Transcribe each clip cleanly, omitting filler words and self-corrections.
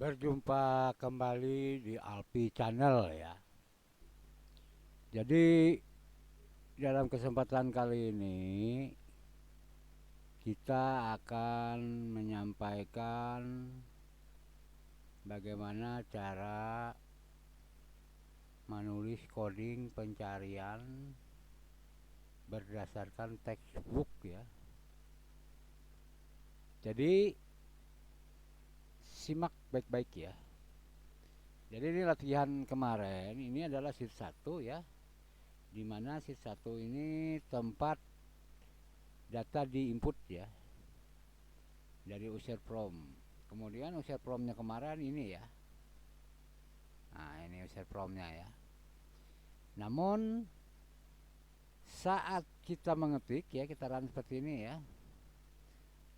Berjumpa kembali di Alpi Channel ya. Jadi dalam kesempatan kali ini kita akan menyampaikan bagaimana cara menulis coding pencarian berdasarkan textbook ya. Jadi simak baik-baik ya. Jadi ini latihan kemarin, ini adalah sheet 1 ya. Di mana sheet 1 ini tempat data di input ya dari user from. Kemudian user from-nya kemarin ini ya. Nah, ini user from-nya ya. Namun saat kita mengetik ya, kita run seperti ini ya.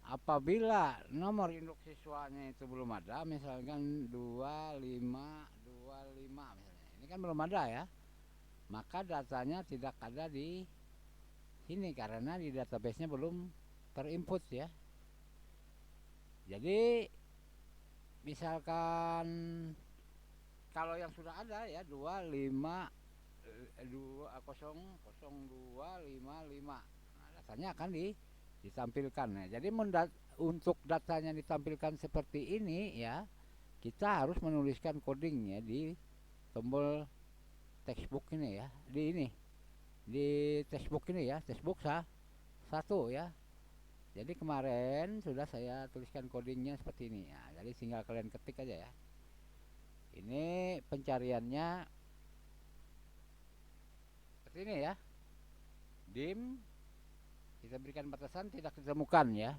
Apabila nomor induk siswanya itu belum ada, misalkan 2525 misalnya. Ini kan belum ada ya. Maka datanya tidak ada di sini karena di database-nya belum terinput ya. Jadi misalkan kalau yang sudah ada ya 250255. Nah, datanya akan ditampilkan ya. Jadi untuk datanya ditampilkan seperti ini ya, kita harus menuliskan coding ya di tombol textbook ini ya. Di textbook ini ya, textbook satu ya. Jadi kemarin sudah saya tuliskan codingnya seperti ini ya. Jadi tinggal kalian ketik aja ya. Ini pencariannya seperti ini ya. Dim kita berikan batasan tidak ditemukan ya.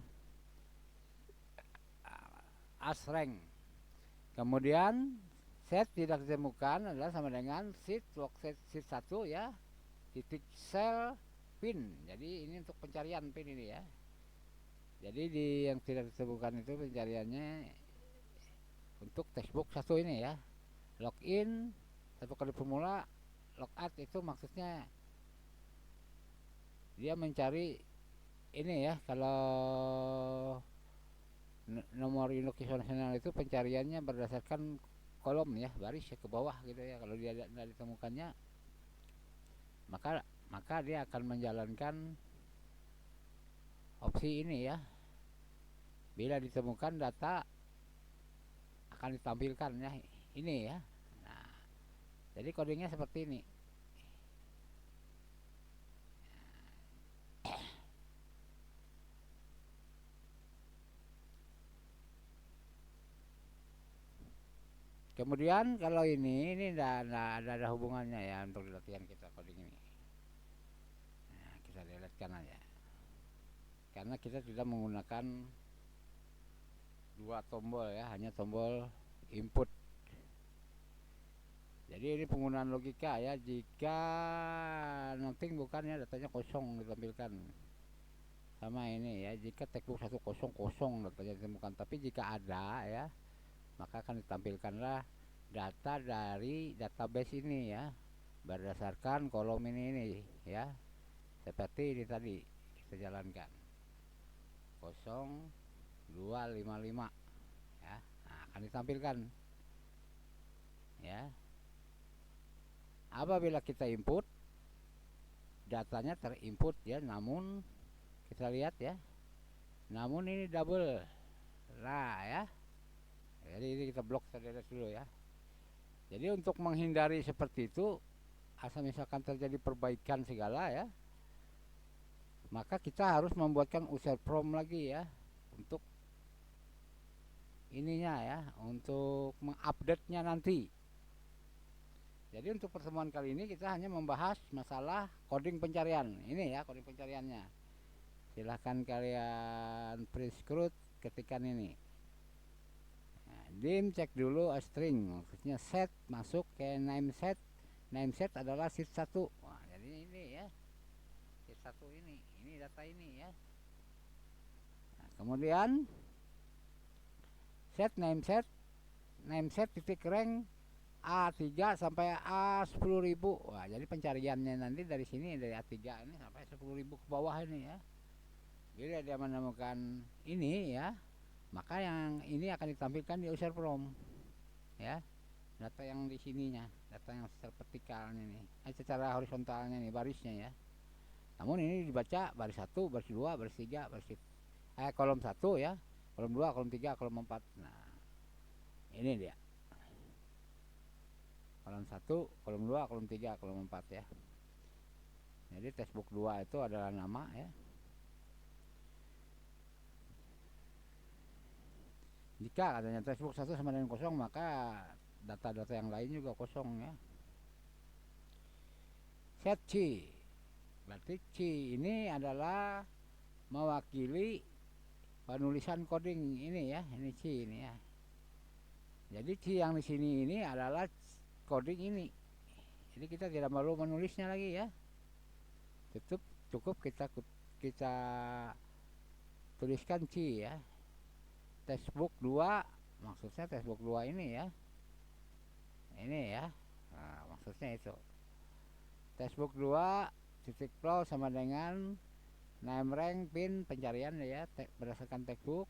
Asrank. Kemudian set tidak ditemukan adalah sama dengan sheet sheet 1 ya. Titik cell pin. Jadi ini untuk pencarian pin ini ya. Jadi di yang tidak ditemukan itu pencariannya untuk textbook 1 ini ya. Login satu kali formula, logout itu maksudnya dia mencari ini ya. Kalau nomor induk nasional itu pencariannya berdasarkan kolom ya, baris ya, ke bawah gitu ya. Kalau dia tidak ditemukannya, maka dia akan menjalankan opsi ini ya. Bila ditemukan data akan ditampilkan ya, ini ya. Nah, jadi codingnya seperti ini. Kemudian kalau ini tidak ada hubungannya ya untuk latihan kita coding ini. Nah, kita lihatkan aja. Karena kita tidak menggunakan dua tombol ya, hanya tombol input. Jadi ini penggunaan logika ya. Jika nothing bukan ya, datanya kosong ditampilkan. Sama ini ya, jika textbook 1 kosong datanya ditemukan. Tapi jika ada ya, maka akan ditampilkanlah data dari database ini ya, berdasarkan kolom ini ya. Seperti ini tadi kita jalankan 0255 ya. Nah, akan ditampilkan ya. Apabila kita input, datanya terinput ya, namun kita lihat ya, namun ini double. Nah ya, jadi ini kita blok dulu ya. Jadi untuk menghindari seperti itu, asal misalkan terjadi perbaikan segala ya, maka kita harus membuatkan user from lagi ya, untuk ininya ya, untuk mengupdate-nya nanti. Jadi untuk pertemuan kali ini kita hanya membahas masalah coding pencarian. Ini ya coding pencariannya. Silahkan kalian print screen, ketikkan ini. Nah, dim cek dulu string, maksudnya set masuk ke name set. Name set adalah sheet 1. Wah, jadi ini ya. Sheet 1 ini data ini ya. Nah, kemudian set name set titik rank A3 sampai A10.000. Wah, jadi pencariannya nanti dari sini, dari A3 ini sampai 10.000 ke bawah ini ya. Bila dia menemukan ini ya, maka yang ini akan ditampilkan di user from. ya, data yang di sininya, data yang secara vertikalnya nih, secara horizontalnya nih barisnya ya. Namun ini dibaca baris 1, baris 2, baris 3, kolom 1 ya, kolom 2, kolom 3, kolom 4. Nah, ini dia. Kolom 1, kolom 2, kolom 3, kolom 4 ya. Jadi textbook 2 itu adalah nama ya. Jika katanya textbook 1 sama dengan kosong, maka data-data yang lain juga kosong ya. Set C. Berarti C ini adalah mewakili penulisan coding ini ya, ini C ini ya. Jadi C yang di sini ini adalah coding ini. Jadi kita tidak perlu menulisnya lagi ya. Cukup kita tuliskan C ya. Textbook 2, maksudnya textbook 2 ini ya. Ini ya. Nah, maksudnya itu. Textbook 2 titik flow sama dengan name rank pin pencarian ya, berdasarkan textbook.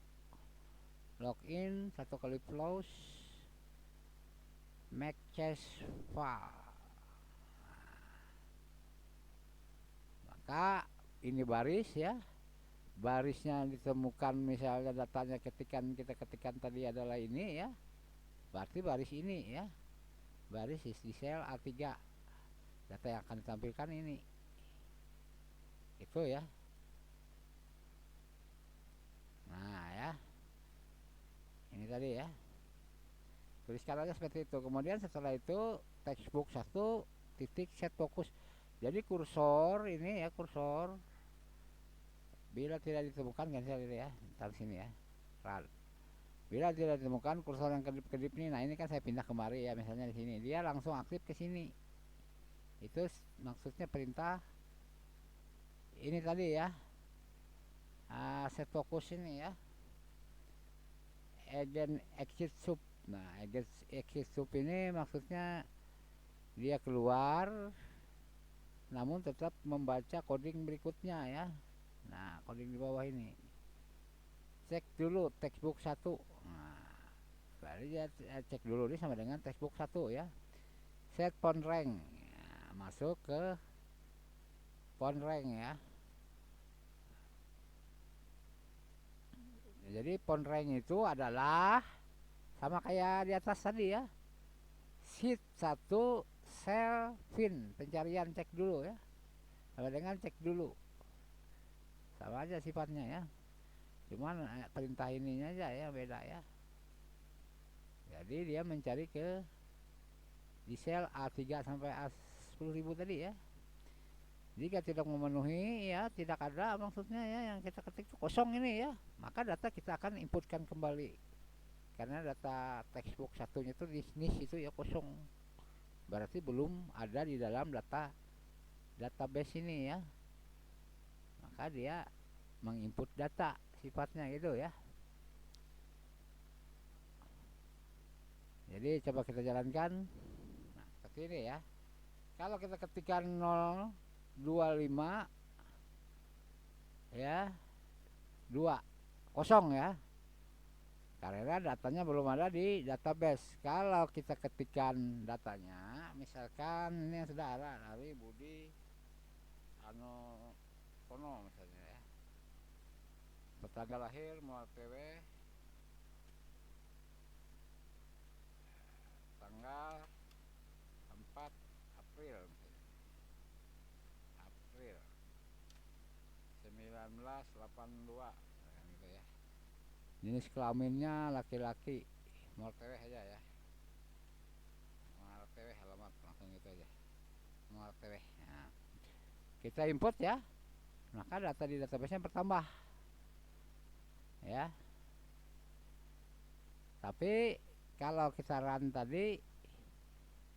Login 1 kali close, make cache file. Maka ini baris ya, barisnya ditemukan misalnya datanya kita ketikkan tadi adalah ini ya, berarti baris ini ya, baris di sel A3, data yang akan ditampilkan ini itu ya. Nah ya, ini tadi ya, tuliskan aja seperti itu. Kemudian setelah itu textbook 1 titik set fokus. Jadi kursor ini ya, kursor bila tidak ditemukan cancel itu ya, taruh sini ya, run. Bila tidak ditemukan kursor yang kedip-kedip nih, nah ini kan saya pindah kemari ya, misalnya di sini dia langsung aktif ke sini. Itu maksudnya perintah ini tadi ya, set fokus ini ya, agent exit sub. Nah agent exit sub ini maksudnya dia keluar namun tetap membaca coding berikutnya ya. Nah coding di bawah ini, cek dulu textbook 1. Nah berarti dia cek dulu, ini sama dengan textbook 1 ya. Set font rank, nah, masuk ke font rank ya. Jadi font rank itu adalah sama kayak di atas tadi ya, sheet 1 cell fin pencarian cek dulu ya, sama dengan cek dulu, sama aja sifatnya ya, cuman perintah ininya aja ya beda ya. Jadi dia mencari ke di sel A3 sampai A10.000 tadi ya. Jika tidak memenuhi ya, tidak ada maksudnya ya, yang kita ketik itu kosong ini ya, maka data kita akan inputkan kembali. Karena data textbook satunya itu di itu ya kosong, berarti belum ada di dalam database ini ya, maka dia menginput data sifatnya gitu ya. Jadi coba kita jalankan. Nah seperti ini ya, kalau kita ketikkan 025 ya 2 kosong ya, karena datanya belum ada di database. Kalau kita ketikkan datanya, misalkan ini yang sudah ada dari Budi Kono misalnya ya, tanggal lahir Mual PW, tanggal 4 April misalnya. April 1982 gitu ya. Jenis kelaminnya laki-laki, Mual PW aja ya, Mual PW alamat langsung gitu aja, Mual PW. Nah, kita import ya, maka data di database-nya bertambah ya. Tapi kalau kita run tadi,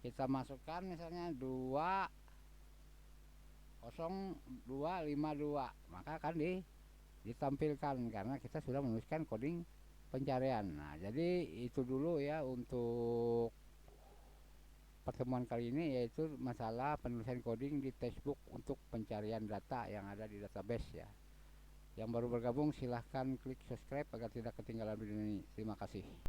kita masukkan misalnya 20252, maka akan ditampilkan karena kita sudah menuliskan coding pencarian. Nah jadi itu dulu ya untuk pertemuan kali ini, yaitu masalah penulisan coding di textbook untuk pencarian data yang ada di database ya. Yang baru bergabung silahkan klik subscribe agar tidak ketinggalan video ini. Terima kasih.